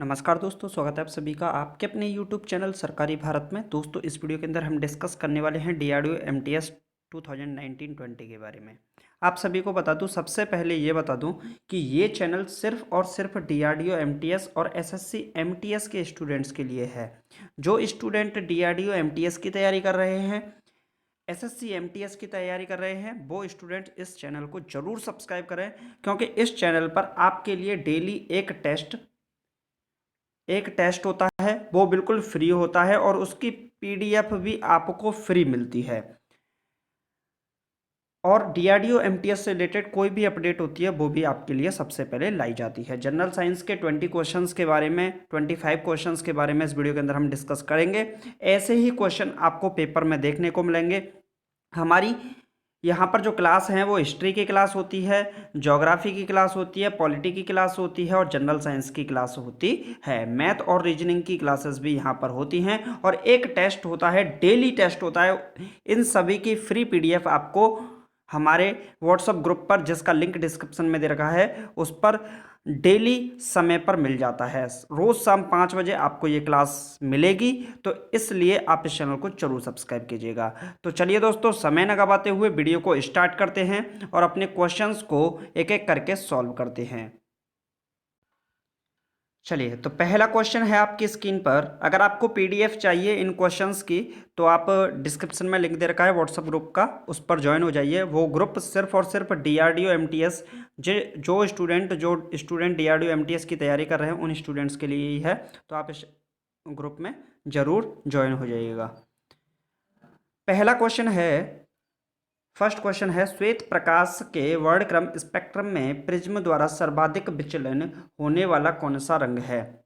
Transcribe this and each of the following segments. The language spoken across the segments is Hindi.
नमस्कार दोस्तों, स्वागत है आप सभी का आपके अपने YouTube चैनल सरकारी भारत में। दोस्तों, इस वीडियो के अंदर हम डिस्कस करने वाले हैं DRDO MTS 2019-20 के बारे में। आप सभी को बता दूं, सबसे पहले ये बता दूं कि ये चैनल सिर्फ और सिर्फ DRDO MTS और SSC MTS के स्टूडेंट्स के लिए है। जो स्टूडेंट DRDO MTS की तैयारी कर रहे हैं, SSC MTS की तैयारी कर रहे हैं, वो स्टूडेंट इस चैनल को जरूर सब्सक्राइब करें, क्योंकि इस चैनल पर आपके लिए डेली एक टेस्ट होता है, वो बिल्कुल फ्री होता है और उसकी PDF भी आपको फ्री मिलती है। और DRDO MTS से रिलेटेड कोई भी अपडेट होती है वो भी आपके लिए सबसे पहले लाई जाती है। जनरल साइंस के 20 क्वेश्चंस के बारे में, 25 क्वेश्चंस के बारे में इस वीडियो के अंदर हम डिस्कस करेंगे। ऐसे ही क्वेश्चन आपको पेपर में देखने को मिलेंगे। हमारी यहाँ पर जो क्लास हैं वो हिस्ट्री की क्लास होती है, ज्योग्राफी की क्लास होती है, पॉलिटी की क्लास होती है और जनरल साइंस की क्लास होती है। मैथ और रीजनिंग की क्लासेस भी यहाँ पर होती हैं और एक टेस्ट होता है, डेली टेस्ट होता है। इन सभी की फ्री PDF आपको हमारे व्हाट्सएप ग्रुप पर, जिसका लिंक डिस्क्रिप्शन में दे रखा है, उस पर डेली समय पर मिल जाता है। रोज शाम 5 बजे आपको ये क्लास मिलेगी, तो इसलिए आप इस चैनल को जरूर सब्सक्राइब कीजिएगा। तो चलिए दोस्तों, समय न गवाते हुए वीडियो को स्टार्ट करते हैं और अपने क्वेश्चंस को एक एक करके सॉल्व करते हैं। चलिए, तो पहला क्वेश्चन है आपकी स्क्रीन पर। अगर आपको PDF चाहिए इन क्वेश्चंस की, तो आप डिस्क्रिप्शन में लिंक दे रखा है व्हाट्सएप ग्रुप का, उस पर ज्वाइन हो जाइए। वो ग्रुप सिर्फ और सिर्फ DRDO MTS जो स्टूडेंट DRDO MTS की तैयारी कर रहे हैं, उन स्टूडेंट्स के लिए ही है। तो आप इस ग्रुप में जरूर ज्वाइन हो जाइएगा। पहला क्वेश्चन है, फर्स्ट क्वेश्चन है, श्वेत प्रकाश के वर्णक्रम स्पेक्ट्रम में प्रिज्म द्वारा सर्वाधिक विचलन होने वाला कौन सा रंग है?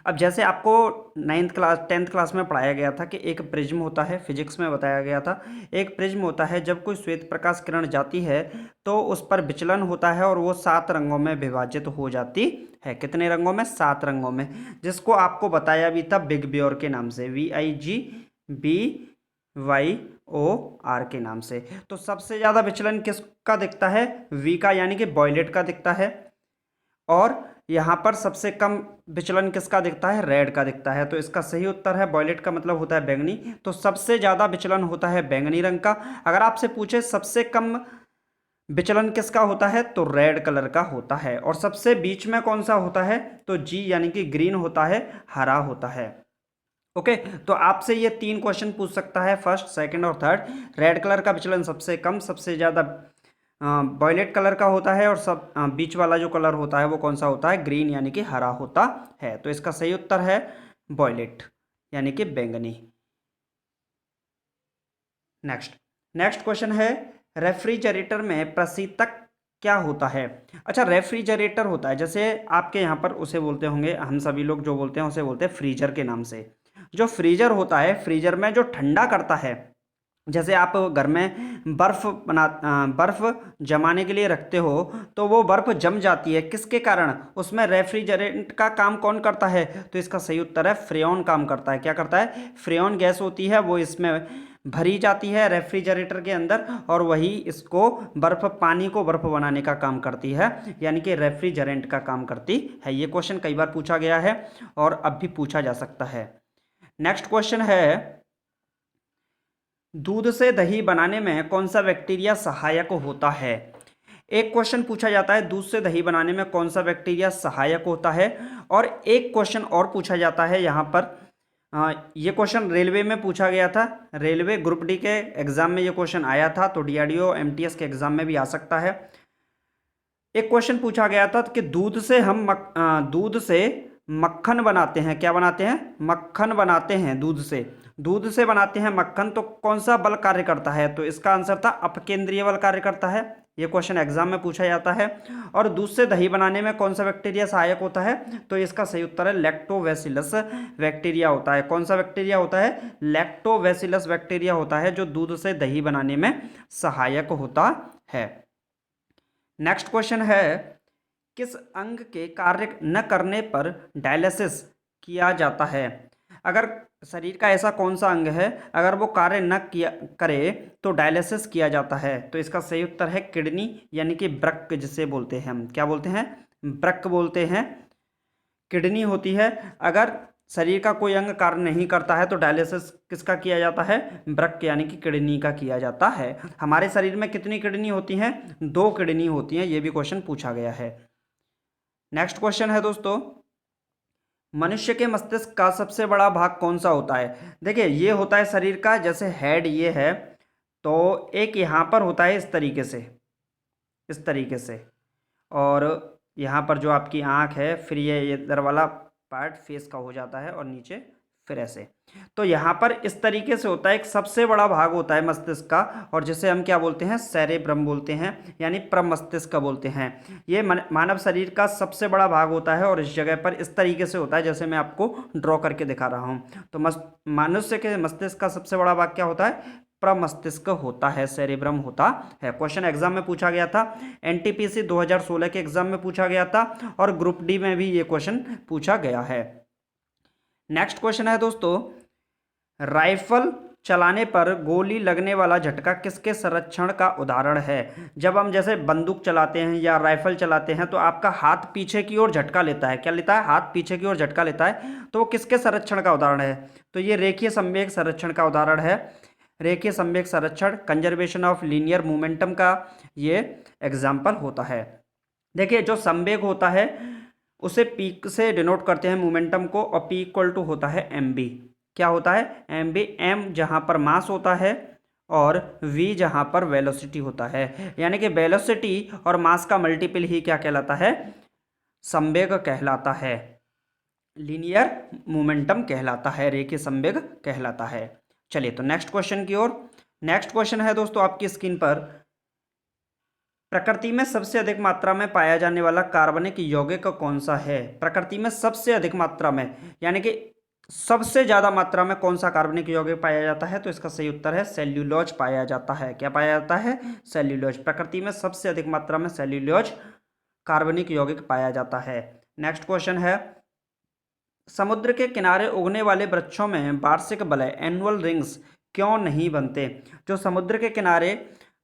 अब जैसे आपको 10th क्लास में पढ़ाया गया था कि एक प्रिज्म होता है, फिजिक्स में बताया गया था, एक प्रिज्म होता है, जब कोई श्वेत प्रकाश किरण जाती है तो उस पर विचलन होता है और वो 7 रंगों में विभाजित हो जाती है। कितने रंगों में? 7 रंगों में, जिसको आपको बताया भी था बिग ब्योर के नाम से, VIGBYOR के नाम से। तो सबसे ज्यादा विचलन किसका दिखता है? V का, यानी कि वॉयलेट का दिखता है। और यहां पर सबसे कम विचलन किसका दिखता है? रेड का दिखता है। तो इसका सही उत्तर है, वॉयलेट का मतलब होता है बैंगनी, तो सबसे ज्यादा विचलन होता है बैंगनी रंग का। अगर आपसे पूछे सबसे कम विचलन किसका होता है, तो रेड कलर का होता है। और सबसे बीच में कौन सा होता है? तो G यानी कि ग्रीन होता है, हरा होता है। ओके, तो आपसे ये 3 क्वेश्चन पूछ सकता है, फर्स्ट, सेकंड और थर्ड। रेड कलर का विचलन सबसे कम, सबसे ज्यादा वॉयलेट कलर का होता है, और बीच वाला जो कलर होता है वो कौन सा होता है? ग्रीन यानी कि हरा होता है। तो इसका सही उत्तर है वॉयलेट यानी कि बैंगनी। नेक्स्ट क्वेश्चन है, रेफ्रिजरेटर में प्रशीतक क्या होता है? अच्छा, रेफ्रिजरेटर होता है, जैसे आपके यहाँ पर उसे बोलते होंगे, हम सभी लोग जो बोलते हैं उसे बोलते हैं फ्रीजर के नाम से। जो फ्रीजर होता है, फ्रीजर में जो ठंडा करता है, जैसे आप घर में बर्फ जमाने के लिए रखते हो, तो वो बर्फ जम जाती है, किसके कारण? उसमें रेफ्रिजरेंट का काम कौन करता है? तो इसका सही उत्तर है फ्रेऑन काम करता है। क्या करता है? फ्रेऑन गैस होती है, वो इसमें भरी जाती है रेफ्रिजरेटर के अंदर, और वही इसको पानी को बर्फ बनाने का काम करती है, यानी कि रेफ्रिजरेंट का काम करती है। ये क्वेश्चन कई बार पूछा गया है और अब भी पूछा जा सकता है। नेक्स्ट क्वेश्चन है, दूध से दही बनाने में कौन सा बैक्टीरिया सहायक होता है? एक क्वेश्चन पूछा जाता है, दूध से दही बनाने में कौन सा बैक्टीरिया सहायक होता है। और एक क्वेश्चन और पूछा जाता है यहाँ पर, ये क्वेश्चन रेलवे में पूछा गया था, रेलवे ग्रुप डी के एग्जाम में ये क्वेश्चन आया था, तो DRDO MTS के एग्जाम में भी आ सकता है। एक क्वेश्चन पूछा गया था कि दूध से मक्खन बनाते हैं, क्या बनाते हैं? मक्खन बनाते हैं दूध से बनाते हैं मक्खन, तो कौन सा बल कार्य करता है? तो इसका आंसर था अपकेंद्रीय बल कार्य करता है। ये क्वेश्चन एग्जाम में पूछा जाता है। और दूध से दही बनाने में कौन सा बैक्टीरिया सहायक होता है? तो इसका सही उत्तर है लैक्टोबैसिलस बैक्टीरिया होता है। कौन सा बैक्टीरिया होता है? लैक्टोबैसिलस बैक्टीरिया होता है, जो दूध से दही बनाने में सहायक होता है। नेक्स्ट क्वेश्चन है, किस अंग के कार्य न करने पर डायलिसिस किया जाता है? अगर शरीर का ऐसा कौन सा अंग है, अगर वो कार्य न किया करे तो डायलिसिस किया जाता है? तो इसका सही उत्तर है किडनी, यानी कि वृक्क, जिसे बोलते हैं हम, क्या बोलते हैं? वृक्क बोलते हैं। किडनी होती है। अगर शरीर का कोई अंग कार्य नहीं करता है तो डायलिसिस किसका किया जाता है? वृक्क यानी कि किडनी का किया जाता है। हमारे शरीर में कितनी किडनी होती हैं? 2 किडनी होती हैं। ये भी क्वेश्चन पूछा गया है। नेक्स्ट क्वेश्चन है दोस्तों, मनुष्य के मस्तिष्क का सबसे बड़ा भाग कौन सा होता है? देखिए, ये होता है शरीर का, जैसे हेड ये है, तो एक यहाँ पर होता है इस तरीके से, इस तरीके से, और यहाँ पर जो आपकी आँख है, फिर ये इधर वाला पार्ट फेस का हो जाता है और नीचे फिर ऐसे। तो यहाँ पर इस तरीके से होता है, एक सबसे बड़ा भाग होता है मस्तिष्क का, और जिसे हम क्या बोलते हैं? सेरेब्रम बोलते हैं, यानी प्रमस्तिष्क बोलते हैं। ये मानव शरीर का सबसे बड़ा भाग होता है और इस जगह पर इस तरीके से होता है, जैसे मैं आपको ड्रॉ करके दिखा रहा हूँ। तो मनुष्य के मस्तिष्क का सबसे बड़ा भाग क्या होता है? प्रमस्तिष्क होता है, सेरेब्रम होता है। क्वेश्चन एग्जाम में पूछा गया था, एनटीपीसी 2016 के एग्जाम में पूछा गया था, और ग्रुप डी में भी ये क्वेश्चन पूछा गया है। नेक्स्ट क्वेश्चन है दोस्तों, राइफल चलाने पर गोली लगने वाला झटका किसके संरक्षण का उदाहरण है? जब हम जैसे बंदूक चलाते हैं या राइफल चलाते हैं तो आपका हाथ पीछे की ओर झटका लेता है। क्या लेता है? हाथ पीछे की ओर झटका लेता है। तो वो किसके संरक्षण का उदाहरण है? तो ये रेखीय संवेग संरक्षण का उदाहरण है। रेखीय संवेग संरक्षण, कंजर्वेशन ऑफ लीनियर मोमेंटम का ये एग्जाम्पल होता है। देखिए, जो संवेग होता है उसे पी से डिनोट करते हैं मोमेंटम को, और पी इक्वल टू होता है एम बी। क्या होता है? M B. एम जहाँ पर मास होता है और वी जहाँ पर वेलोसिटी होता है, यानी कि वेलोसिटी और मास का मल्टीपल ही क्या कहलाता है? संवेग कहलाता है, लीनियर मोमेंटम कहलाता है, रेखीय संवेग कहलाता है। चलिए तो नेक्स्ट क्वेश्चन की ओर। नेक्स्ट क्वेश्चन है दोस्तों आपकी स्क्रीन पर, प्रकृति में सबसे अधिक मात्रा में पाया जाने वाला कार्बनिक यौगिक कौन सा है? प्रकृति में सबसे अधिक मात्रा में, यानी कि सबसे ज्यादा मात्रा में कौन सा कार्बनिक यौगिक पाया जाता है? तो इसका सही उत्तर है सेल्यूलोज पाया जाता है। क्या पाया जाता है? सेल्यूलोज। प्रकृति में सबसे अधिक मात्रा में सेल्यूलोज कार्बनिक यौगिक पाया जाता है। नेक्स्ट क्वेश्चन है, समुद्र के किनारे उगने वाले वृक्षों में वार्षिक वलय एनुअल रिंग्स क्यों नहीं बनते? जो समुद्र के किनारे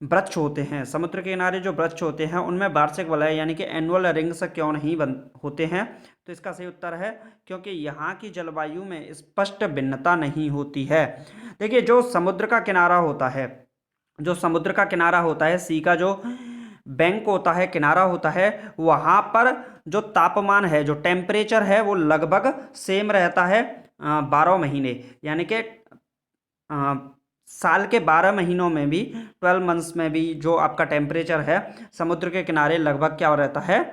वृक्ष होते हैं, समुद्र के किनारे जो वृक्ष होते हैं उनमें वार्षिक वलय यानी कि एनुअल रिंग्स क्यों नहीं होते हैं? तो इसका सही उत्तर है क्योंकि यहाँ की जलवायु में स्पष्ट भिन्नता नहीं होती है। देखिए, जो समुद्र का किनारा होता है, जो समुद्र का किनारा होता है, सी का जो बैंक होता है, किनारा होता है, वहाँ पर जो तापमान है, जो टेम्परेचर है, वो लगभग सेम रहता है 12 महीने, यानी कि साल के 12 महीनों में भी, 12 मंथ्स में भी जो आपका टेम्परेचर है समुद्र के किनारे लगभग क्या रहता है?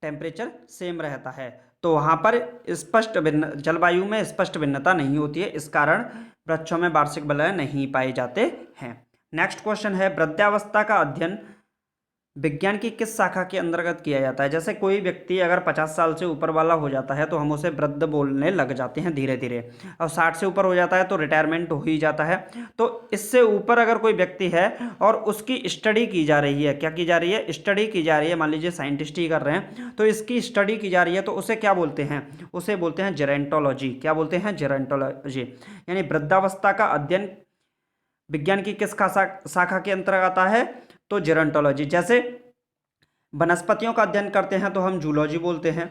टेम्परेचर सेम रहता है। तो वहाँ पर स्पष्ट भिन्न जलवायु में स्पष्ट भिन्नता नहीं होती है, इस कारण वृक्षों में वार्षिक वलय नहीं पाए जाते हैं। नेक्स्ट क्वेश्चन है, वृद्धावस्था का अध्ययन विज्ञान की किस शाखा के अंतर्गत किया जाता है? जैसे कोई व्यक्ति अगर 50 साल से ऊपर वाला हो जाता है तो हम उसे वृद्ध बोलने लग जाते हैं धीरे धीरे, और 60 से ऊपर हो जाता है तो रिटायरमेंट हो ही जाता है। तो इससे ऊपर अगर कोई व्यक्ति है और उसकी स्टडी की जा रही है, क्या की जा रही है? स्टडी की जा रही है, मान लीजिए साइंटिस्ट ही कर रहे हैं, तो इसकी स्टडी की जा रही है, तो उसे क्या बोलते हैं? उसे बोलते हैं जेरेंटोलॉजी। क्या बोलते हैं? जेरेंटोलॉजी। यानी वृद्धावस्था का अध्ययन विज्ञान की किस शाखा के अंतर्गत आता है? तो जेरोंटोलॉजी। जैसे वनस्पतियों का अध्ययन करते हैं तो हम जूलॉजी बोलते हैं,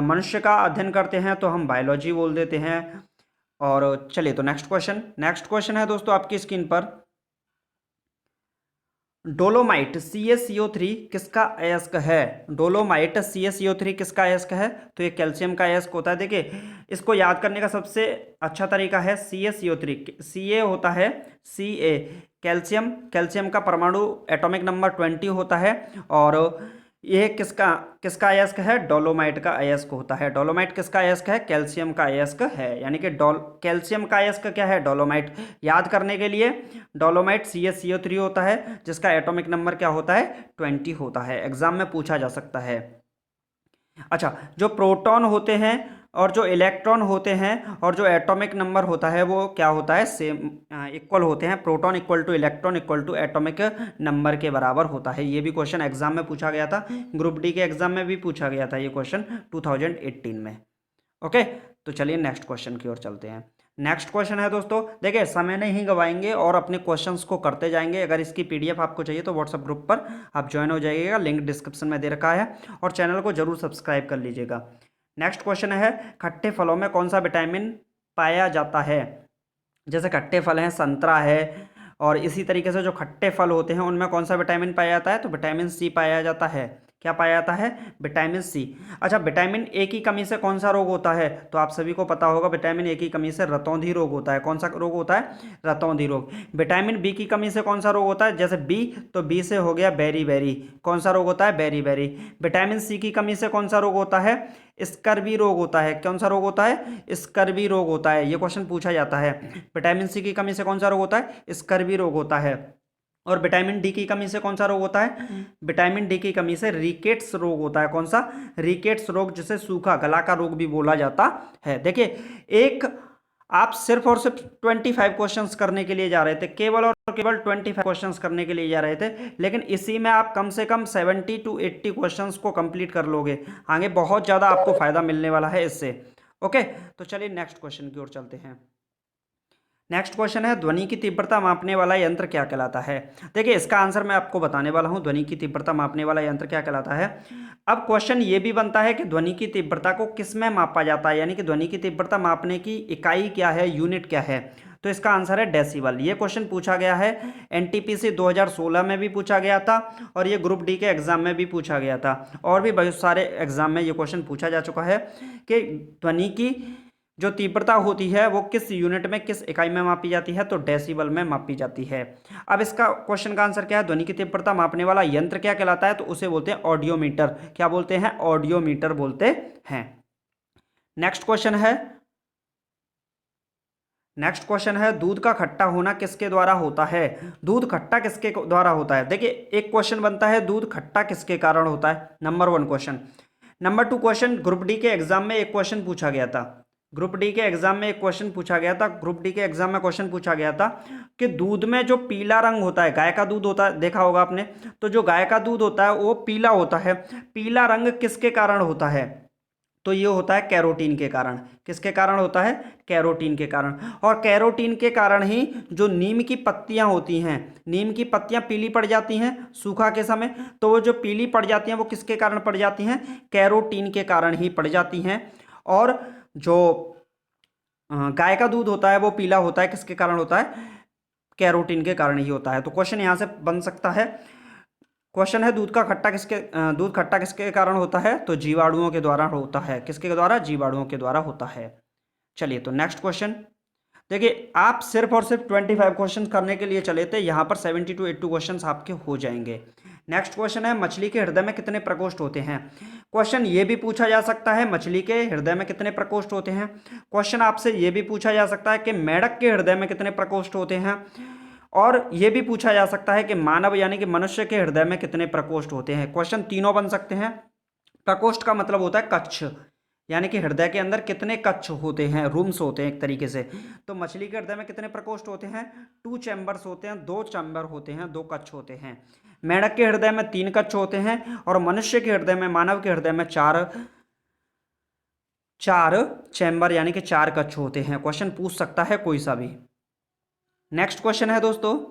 मनुष्य का अध्ययन करते हैं तो हम बायोलॉजी बोल देते हैं। और चलिए तो नेक्स्ट क्वेश्चन है दोस्तों आपकी स्क्रीन पर, डोलोमाइट CaCO3 किसका अयस्क है? डोलोमाइट CaCO3 किसका अयस्क है? तो ये कैल्शियम का अयस्क होता है। देखिए, इसको याद करने का सबसे अच्छा तरीका है CaCO3, Ca होता है Ca कैल्शियम का परमाणु एटॉमिक नंबर 20 होता है, और यह किसका अयस्क है? डोलोमाइट का अयस्क होता है। डोलोमाइट किसका अयस्क है? कैल्शियम का अयस्क है, यानी कि कैल्शियम का अयस्क क्या है? डोलोमाइट। याद करने के लिए, डोलोमाइट CaCO3 होता है जिसका एटॉमिक नंबर क्या होता है? 20 होता है। एग्जाम में पूछा जा सकता है। अच्छा, जो प्रोटॉन होते हैं और जो इलेक्ट्रॉन होते हैं और जो एटॉमिक नंबर होता है वो क्या होता है? सेम, इक्वल होते हैं। Proton equal to electron equal to atomic number के बराबर होता है। ये भी क्वेश्चन एग्जाम में पूछा गया था, ग्रुप डी के एग्जाम में भी पूछा गया था ये क्वेश्चन 2018 में। ओके, तो चलिए नेक्स्ट क्वेश्चन की ओर चलते हैं। नेक्स्ट क्वेश्चन है दोस्तों, देखिए समय नहीं गवाएंगे और अपने क्वेश्चंस को करते जाएंगे। अगर इसकी पीडीएफ आपको चाहिए तो व्हाट्सएप ग्रुप पर आप ज्वाइन हो जाइएगा, लिंक डिस्क्रिप्शन में दे रखा है, और चैनल को जरूर सब्सक्राइब कर लीजिएगा। नेक्स्ट क्वेश्चन है, खट्टे फलों में कौन सा विटामिन पाया जाता है? जैसे खट्टे फल हैं, संतरा है, और इसी तरीके से जो खट्टे फल होते हैं उनमें कौन सा विटामिन पाया जाता है? तो विटामिन सी पाया जाता है। क्या पाया जाता है? Vitamin C. अच्छा, विटामिन ए की कमी से कौन सा रोग होता है? तो आप सभी को पता होगा, विटामिन ए की कमी से रतौंधी रोग होता है। कौन सा रोग होता है? रतौंधी रोग। विटामिन बी की कमी से कौन सा रोग होता है? जैसे बी, तो बी से हो गया बेरी बेरी। कौन सा रोग होता है? Berry berry. विटामिन सी की कमी से कौन सा रोग होता है? स्कर्वी रोग होता है। कौन सा रोग होता है? स्कर्वी रोग होता है। ये क्वेश्चन पूछा जाता है। विटामिन सी की कमी से कौन सा रोग होता है? स्कर्वी रोग होता है। और विटामिन डी की कमी से कौन सा रोग होता है? विटामिन डी की कमी से रिकेट्स रोग होता है। कौन सा? रिकेट्स रोग, जिसे सूखा गला का रोग भी बोला जाता है। देखिए, एक आप सिर्फ और सिर्फ 25 क्वेश्चंस करने के लिए जा रहे थे, केवल और केवल 25 क्वेश्चंस करने के लिए जा रहे थे, लेकिन इसी में आप कम से कम 70 to 80 क्वेश्चंस को कंप्लीट कर लोगे। आगे बहुत ज़्यादा आपको फायदा मिलने वाला है इससे। ओके, तो चलिए नेक्स्ट क्वेश्चन की ओर चलते हैं। नेक्स्ट क्वेश्चन है, ध्वनि की तीव्रता मापने वाला यंत्र क्या कहलाता है? देखिए, इसका आंसर मैं आपको बताने वाला हूं। ध्वनि की तीव्रता मापने वाला यंत्र क्या कहलाता है? अब क्वेश्चन ये भी बनता है कि ध्वनि की तीव्रता को किस में मापा जाता है, यानी कि ध्वनि की तीव्रता मापने की इकाई क्या है, यूनिट क्या है? तो इसका आंसर है डेसिबल। ये क्वेश्चन पूछा गया है एनटीपीसी 2016 में भी पूछा गया था, और ये ग्रुप डी के एग्जाम में भी पूछा गया था, और भी बहुत सारे एग्जाम में ये क्वेश्चन पूछा जा चुका है कि ध्वनि की जो तीव्रता होती है वो किस यूनिट में, किस इकाई में मापी जाती है? तो डेसिबल में मापी जाती है। अब इसका क्वेश्चन का आंसर क्या है? ध्वनि की तीव्रता मापने वाला यंत्र क्या कहलाता है? तो उसे बोलते हैं ऑडियोमीटर। क्या बोलते हैं? ऑडियोमीटर बोलते हैं। नेक्स्ट क्वेश्चन है, दूध का खट्टा होना किसके द्वारा होता है? दूध खट्टा किसके द्वारा होता है? देखिए, एक क्वेश्चन बनता है, दूध खट्टा किसके कारण होता है? Number 1 question. Number 2 question, group D के एग्जाम में एक क्वेश्चन पूछा गया था। ग्रुप डी के एग्जाम में क्वेश्चन पूछा गया था कि दूध में जो पीला रंग होता है, गाय का दूध होता है, देखा होगा आपने, तो जो गाय का दूध होता है वो पीला होता है। पीला रंग किसके कारण होता है? तो ये होता है कैरोटीन के कारण। किसके कारण होता है? कैरोटीन के कारण। और कैरोटीन के कारण ही जो नीम की पत्तियां होती हैं, नीम की पत्तियां पीली पड़ जाती हैं सूखा के समय, तो वो जो पीली पड़ जाती हैं वो किसके कारण पड़ जाती हैं? कैरोटीन के कारण ही पड़ जाती हैं। और जो गाय का दूध होता है वो पीला होता है, किसके कारण होता है? कैरोटीन के कारण ही होता है। तो क्वेश्चन यहां से बन सकता है, क्वेश्चन है दूध खट्टा किसके कारण होता है? तो जीवाणुओं के द्वारा होता है। किसके द्वारा? जीवाणुओं के द्वारा होता है। चलिए, तो नेक्स्ट क्वेश्चन देखिए, आप सिर्फ और सिर्फ 25 क्वेश्चन करने के लिए चले थे, यहाँ पर 70 to 80 क्वेश्चन आपके हो जाएंगे। नेक्स्ट क्वेश्चन है, मछली के हृदय में कितने प्रकोष्ठ होते हैं? क्वेश्चन ये भी पूछा जा सकता है, मछली के हृदय में कितने प्रकोष्ठ होते हैं। क्वेश्चन आपसे ये भी पूछा जा सकता है कि मेंढक के हृदय में कितने प्रकोष्ठ होते हैं। और ये भी पूछा जा सकता है कि मानव यानी कि मनुष्य के हृदय में कितने प्रकोष्ठ होते हैं। क्वेश्चन तीनों बन सकते हैं। प्रकोष्ठ का मतलब होता है कक्ष, यानी कि हृदय के अंदर कितने कक्ष होते हैं, रूम्स होते हैं एक तरीके से। तो मछली के हृदय में कितने प्रकोष्ठ होते हैं? 2 चैम्बर्स होते हैं, 2 चैम्बर होते हैं, 2 कक्ष होते हैं। मेंढक के हृदय में 3 कक्ष होते हैं, और मनुष्य के हृदय में, मानव के हृदय में 4 चैम्बर यानी कि 4 कक्ष होते हैं। क्वेश्चन पूछ सकता है कोई सा भी। नेक्स्ट क्वेश्चन है दोस्तों,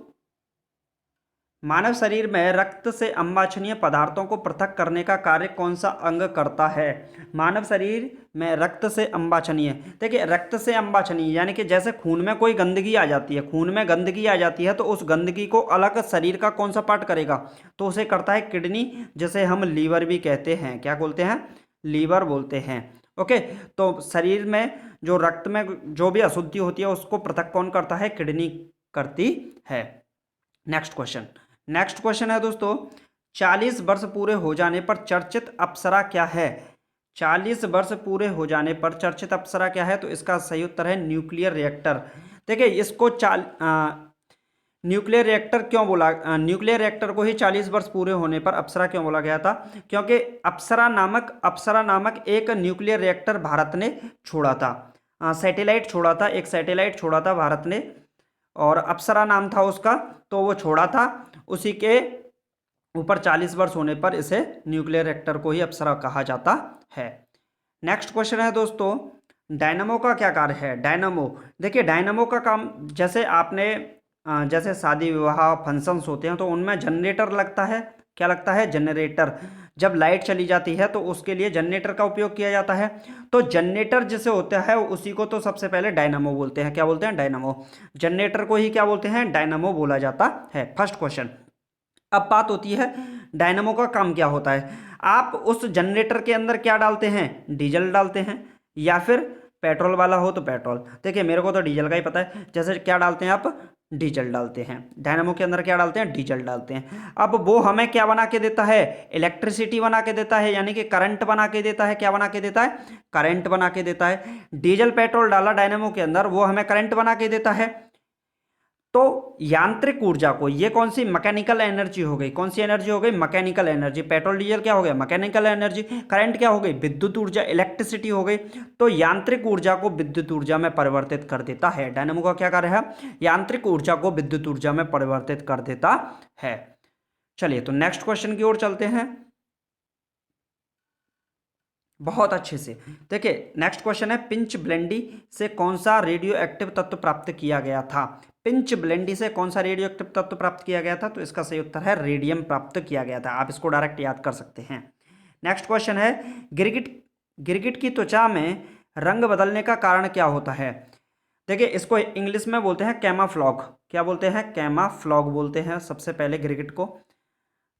मानव शरीर में रक्त से अवांछनीय पदार्थों को पृथक करने का कार्य कौन सा अंग करता है? मानव शरीर में रक्त से अवांछनीय, देखिए रक्त से अवांछनीय यानी कि जैसे खून में कोई गंदगी आ जाती है, खून में गंदगी आ जाती है तो उस गंदगी को अलग शरीर का कौन सा पार्ट करेगा? तो उसे करता है किडनी, जिसे हम लीवर भी कहते हैं। क्या बोलते हैं? लीवर बोलते हैं। ओके, तो शरीर में जो रक्त में जो भी अशुद्धि होती है उसको पृथक कौन करता है? किडनी करती है। नेक्स्ट क्वेश्चन है दोस्तों, 40 वर्ष पूरे हो जाने पर चर्चित अप्सरा क्या है? 40 वर्ष पूरे हो जाने पर चर्चित अप्सरा क्या है? तो इसका सही उत्तर है न्यूक्लियर रिएक्टर। देखिए, इसको न्यूक्लियर रिएक्टर क्यों बोला? न्यूक्लियर रिएक्टर को ही 40 वर्ष पूरे होने पर अप्सरा क्यों बोला गया था? क्योंकि अप्सरा नामक एक न्यूक्लियर रिएक्टर भारत ने छोड़ा था, सैटेलाइट छोड़ा था, एक सैटेलाइट छोड़ा था भारत ने, और अप्सरा नाम था उसका, तो वो छोड़ा था। उसी के ऊपर 40 वर्ष होने पर इसे न्यूक्लियर रिएक्टर को ही अप्सरा कहा जाता है। नेक्स्ट क्वेश्चन है दोस्तों, डायनामो का क्या कार्य है? डायनामो, देखिए डायनामो का काम, जैसे आपने जैसे शादी विवाह फंक्शंस होते हैं तो उनमें जनरेटर लगता है। क्या लगता है? जनरेटर। जब लाइट चली जाती है तो उसके लिए जनरेटर का उपयोग किया जाता है। तो जनरेटर जिसे होता है उसी को तो सबसे पहले डायनामो बोलते हैं। क्या बोलते हैं? डायनामो। जनरेटर को ही क्या बोलते हैं? डायनामो बोला जाता है। First question. अब बात होती है डायनामो का काम क्या होता है। आप उस जनरेटर के अंदर क्या डालते हैं? डीजल डालते हैं, या फिर पेट्रोल वाला हो तो पेट्रोल। देखिए मेरे को तो डीजल का ही पता है। जैसे क्या डालते हैं आप? डीजल डालते हैं। डायनामो के अंदर क्या डालते हैं? डीजल डालते हैं। अब वो हमें क्या बना के देता है? इलेक्ट्रिसिटी बना के देता है, यानी कि करंट बना के देता है। क्या बना के देता है? करंट बना के देता है। डीजल पेट्रोल डाला डायनामो के अंदर, वो हमें करंट बना के देता है। तो यांत्रिक ऊर्जा को, ये कौन सी मैकेनिकल एनर्जी हो गई? कौन सी एनर्जी हो गई? Mechanical energy. पेट्रोल डीजल क्या हो गया? Mechanical energy. करंट क्या हो गई? विद्युत ऊर्जा, इलेक्ट्रिसिटी हो गई। तो यांत्रिक ऊर्जा को विद्युत ऊर्जा में परिवर्तित कर देता है। डायनामो का क्या कार्य है? यांत्रिक ऊर्जा को विद्युत ऊर्जा में परिवर्तित कर देता है। चलिए तो नेक्स्ट क्वेश्चन की ओर चलते हैं बहुत अच्छे से। देखिए नेक्स्ट क्वेश्चन है, पिंच ब्लेंडी से कौन सा रेडियो एक्टिव तत्व प्राप्त किया गया था? पिंच ब्लेंडी से कौन सा रेडियो एक्टिव तत्व प्राप्त किया गया था? तो इसका सही उत्तर है रेडियम प्राप्त किया गया था। आप इसको डायरेक्ट याद कर सकते हैं। नेक्स्ट क्वेश्चन है, गिरगिट गिरगिट की त्वचा में रंग बदलने का कारण क्या होता है? देखिए इसको इंग्लिश में बोलते हैं कैमाफ्लॉग। क्या बोलते हैं? कैमाफ्लॉग बोलते हैं सबसे पहले गिरगिट को।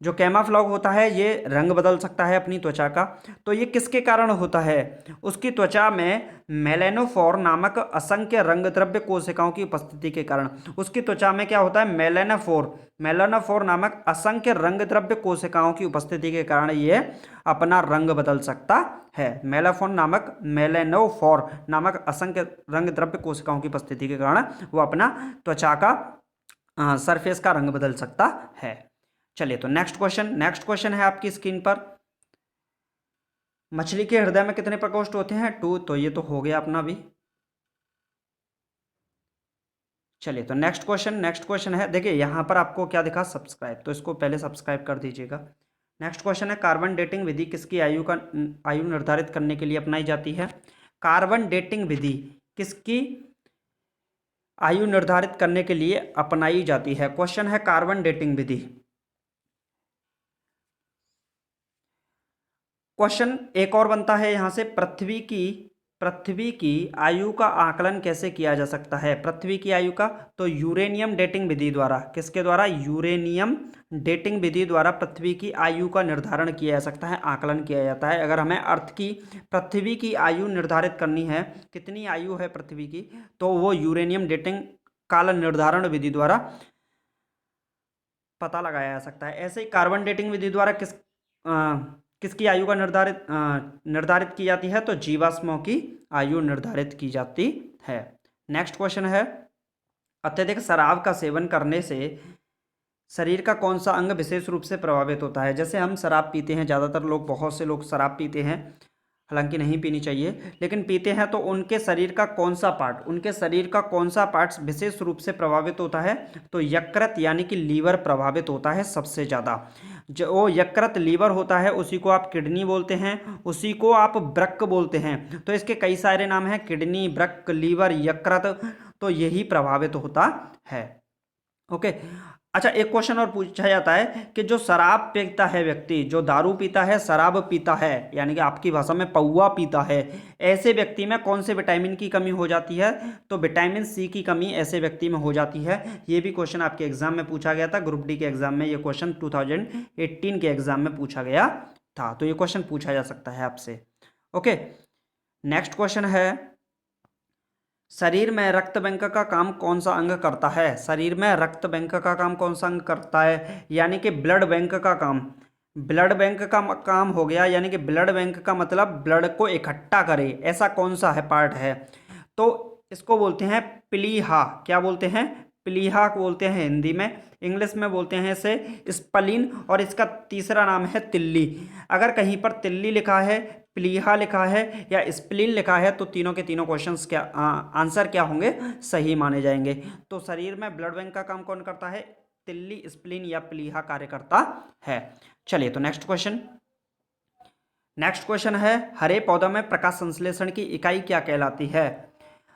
जो कैमाफ्लॉग होता है ये रंग बदल सकता है अपनी त्वचा का। तो ये किसके कारण होता है? उसकी त्वचा में मेलेनोफोर नामक असंख्य रंग द्रव्य कोशिकाओं की उपस्थिति के कारण। उसकी त्वचा में क्या होता है? मेलेनोफोर नामक असंख्य रंग द्रव्य कोशिकाओं की उपस्थिति के कारण ये अपना रंग बदल सकता है। मेलेनोफोर नामक असंख्य रंग द्रव्य कोशिकाओं की उपस्थिति के कारण वो अपना त्वचा का सरफेस का रंग बदल सकता है। चलिए तो नेक्स्ट क्वेश्चन है आपकी स्क्रीन पर, मछली के हृदय में कितने प्रकोष्ठ होते हैं? 2। तो ये तो हो गया अपना भी। चलिए तो नेक्स्ट क्वेश्चन है, देखिए यहाँ पर आपको क्या दिखा? सब्सक्राइब, तो इसको पहले सब्सक्राइब कर दीजिएगा। नेक्स्ट क्वेश्चन है, कार्बन डेटिंग विधि किसकी आयु निर्धारित करने के लिए अपनाई जाती है? कार्बन डेटिंग विधि किसकी आयु निर्धारित करने के लिए अपनाई जाती है? क्वेश्चन है कार्बन डेटिंग विधि। क्वेश्चन एक और बनता है यहां से, पृथ्वी की आयु का आकलन कैसे किया जा सकता है? पृथ्वी की आयु का, तो यूरेनियम डेटिंग विधि द्वारा। किसके द्वारा? यूरेनियम डेटिंग विधि द्वारा पृथ्वी की आयु का निर्धारण किया जा सकता है, आकलन किया जाता है। अगर हमें अर्थ की पृथ्वी की आयु निर्धारित करनी है, कितनी आयु है पृथ्वी की, तो वो यूरेनियम डेटिंग काल निर्धारण विधि द्वारा पता लगाया जा सकता है। ऐसे ही कार्बन डेटिंग विधि द्वारा किसकी आयु का निर्धारित की जाती है? तो जीवाश्मों की आयु निर्धारित की जाती है। नेक्स्ट क्वेश्चन है, अत्यधिक शराब का सेवन करने से शरीर का कौन सा अंग विशेष रूप से प्रभावित होता है? जैसे हम शराब पीते हैं, ज़्यादातर लोग, बहुत से लोग शराब पीते हैं, हालांकि नहीं पीनी चाहिए, लेकिन पीते हैं, तो उनके शरीर का कौन सा पार्ट विशेष रूप से प्रभावित होता है? तो यकृत यानी कि लीवर प्रभावित होता है सबसे ज़्यादा। जो यकृत लीवर होता है उसी को आप किडनी बोलते हैं, उसी को आप वृक्क बोलते हैं। तो इसके कई सारे नाम हैं, किडनी, वृक्क, लीवर, यकृत, तो यही प्रभावित होता है। ओके। अच्छा, एक क्वेश्चन और पूछा जाता है कि जो शराब पीता है व्यक्ति, जो दारू पीता है, शराब पीता है, यानी कि आपकी भाषा में पौवा पीता है, ऐसे व्यक्ति में कौन से विटामिन की कमी हो जाती है? तो विटामिन सी की कमी ऐसे व्यक्ति में हो जाती है। ये भी क्वेश्चन आपके एग्जाम में पूछा गया था, ग्रुप डी के एग्जाम में। ये क्वेश्चन 2018 के एग्जाम में पूछा गया था, तो ये क्वेश्चन पूछा जा सकता है आपसे। ओके। नेक्स्ट क्वेश्चन है, शरीर में रक्त बैंक का काम कौन सा अंग करता है? शरीर में रक्त बैंक का काम कौन सा अंग करता है? यानी कि ब्लड बैंक का काम। ब्लड बैंक का काम हो गया, यानी कि ब्लड बैंक का मतलब ब्लड को इकट्ठा करे, ऐसा कौन सा है पार्ट है? तो इसको बोलते हैं प्लीहा। क्या बोलते हैं? प्लीहा बोलते हैं हिंदी में, इंग्लिश में बोलते हैं इसे स्प्लीन, और इसका तीसरा नाम है तिल्ली। अगर कहीं पर तिल्ली लिखा है, प्लीहा लिखा है या स्प्लीन लिखा है, तो तीनों के तीनों क्वेश्चंस क्या आंसर क्या होंगे? सही माने जाएंगे। तो शरीर में ब्लड बैंक का काम कौन करता है? तिल्ली, स्प्लीन या प्लीहा कार्य करता है। चलिए तो नेक्स्ट क्वेश्चन, नेक्स्ट क्वेश्चन है, हरे पौधों में प्रकाश संश्लेषण की इकाई क्या कहलाती है?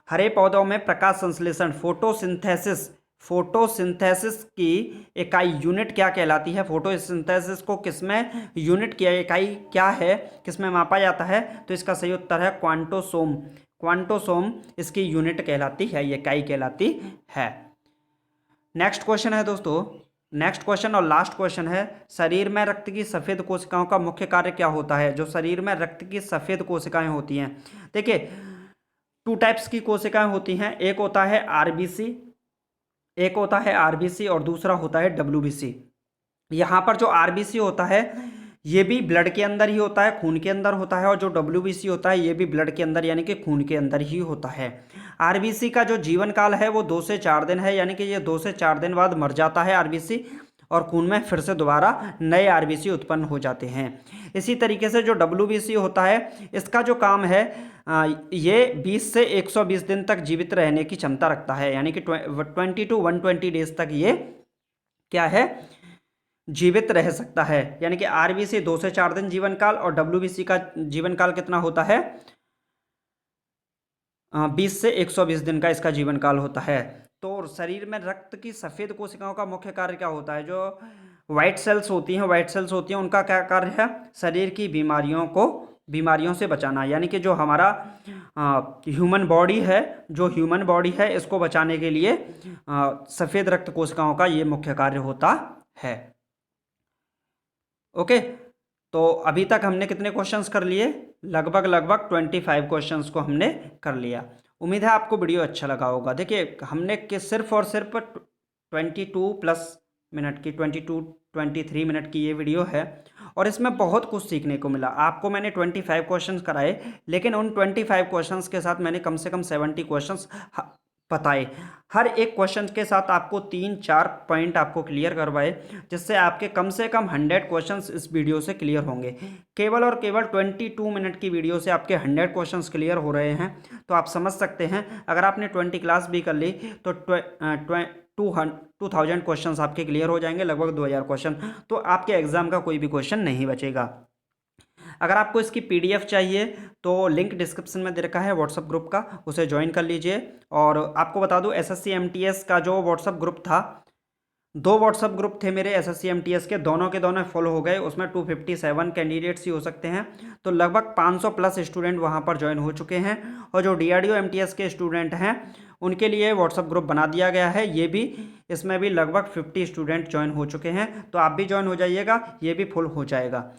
हरे पौधों में प्रकाश संश्लेषण फोटोसिंथेसिस, फोटोसिंथेसिस की इकाई यूनिट क्या कहलाती है? फोटोसिंथेसिस को किसमें यूनिट की इकाई क्या है, किसमें मापा जाता है? तो इसका सही उत्तर है क्वांटोसोम। क्वांटोसोम इसकी यूनिट कहलाती है, इकाई कहलाती है। नेक्स्ट क्वेश्चन है दोस्तों, नेक्स्ट क्वेश्चन और लास्ट क्वेश्चन है, शरीर में रक्त की सफ़ेद कोशिकाओं का मुख्य कार्य क्या होता है? जो शरीर में रक्त की सफ़ेद कोशिकाएं होती हैं, देखिए 2 टाइप्स की कोशिकाएं होती हैं, एक होता है आरबीसी, एक होता है आरबीसी और दूसरा होता है डब्ल्यूबीसी। यहाँ पर जो आरबीसी होता है ये भी ब्लड के अंदर ही होता है, खून के अंदर होता है, और जो डब्ल्यूबीसी होता है ये भी ब्लड के अंदर यानी कि खून के अंदर ही होता है। आरबीसी का जो जीवन काल है वो 2 से 4 दिन है, यानी कि ये 2 से 4 दिन बाद मर जाता है आरबीसी, और खून में फिर से दोबारा नए आरबीसी उत्पन्न हो जाते हैं। इसी तरीके से जो डब्ल्यूबीसी होता है इसका जो काम है ये 20 से 120 दिन तक जीवित रहने की क्षमता रखता है, यानी कि 20 to 120 डेज तक ये क्या है, जीवित रह सकता है। यानी कि आरबीसी 2 से 4 दिन जीवन काल और डब्ल्यूबीसी का जीवन काल कितना होता है? 20 से 120 दिन का इसका जीवन काल होता है। तो शरीर में रक्त की सफ़ेद कोशिकाओं का मुख्य कार्य क्या होता है? जो व्हाइट सेल्स होती हैं, व्हाइट सेल्स होती हैं, उनका क्या कार्य है? शरीर की बीमारियों से बचाना, यानी कि जो हमारा ह्यूमन बॉडी है, जो ह्यूमन बॉडी है इसको बचाने के लिए सफ़ेद रक्त कोशिकाओं का ये मुख्य कार्य होता है। ओके, तो अभी तक हमने कितने क्वेश्चंस कर लिए? लगभग 25 क्वेश्चंस को हमने कर लिया। उम्मीद है आपको वीडियो अच्छा लगा होगा। देखिए हमने सिर्फ और सिर्फ 22+ मिनट की 23 मिनट की ये वीडियो है और इसमें बहुत कुछ सीखने को मिला। आपको मैंने 25 क्वेश्चंस कराए, लेकिन उन 25 क्वेश्चंस के साथ मैंने कम से कम 70 क्वेश्चंस बताए। हर एक क्वेश्चन के साथ आपको 3-4 पॉइंट आपको क्लियर करवाए, जिससे आपके कम से कम 100 क्वेश्चंस इस वीडियो से क्लियर होंगे। केवल और केवल 22 मिनट की वीडियो से आपके 100 क्वेश्चंस क्लियर हो रहे हैं, तो आप समझ सकते हैं अगर आपने 20 क्लास भी कर ली तो 2000 क्वेश्चंस आपके क्लियर हो जाएंगे, लगभग 2000 क्वेश्चन, तो आपके एग्जाम का कोई भी क्वेश्चन नहीं बचेगा। अगर आपको इसकी पीडीएफ चाहिए तो लिंक डिस्क्रिप्शन में दे रखा है व्हाट्सअप ग्रुप का, उसे ज्वाइन कर लीजिए। और आपको बता दूं एसएससी एमटीएस का जो व्हाट्सअप ग्रुप था, 2 व्हाट्सअप ग्रुप थे मेरे एसएससी एमटीएस के दोनों फॉलो हो गए। उसमें 257 कैंडिडेट्स ही हो सकते हैं, तो लगभग 500+ स्टूडेंट वहां पर ज्वाइन हो चुके हैं। और जो डीआरडीओ एमटीएस के स्टूडेंट हैं उनके लिए व्हाट्सअप ग्रुप बना दिया गया है, ये भी इसमें भी लगभग 50 स्टूडेंट ज्वाइन हो चुके हैं, तो आप भी ज्वाइन हो जाइएगा, ये भी फुल हो जाएगा,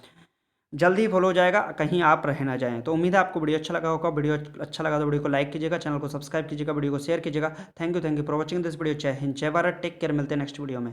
जल्दी ही फॉलो हो जाएगा, कहीं आप रह ना जाएं। तो उम्मीद है आपको वीडियो अच्छा लगा होगा। वीडियो अच्छा लगा तो वीडियो को लाइक कीजिएगा, चैनल को सब्सक्राइब कीजिएगा, वीडियो को शेयर कीजिएगा। Thank you for watching this video. जय हिंद, जय भारत, टेक केयर, मिलते हैं नेक्स्ट वीडियो में।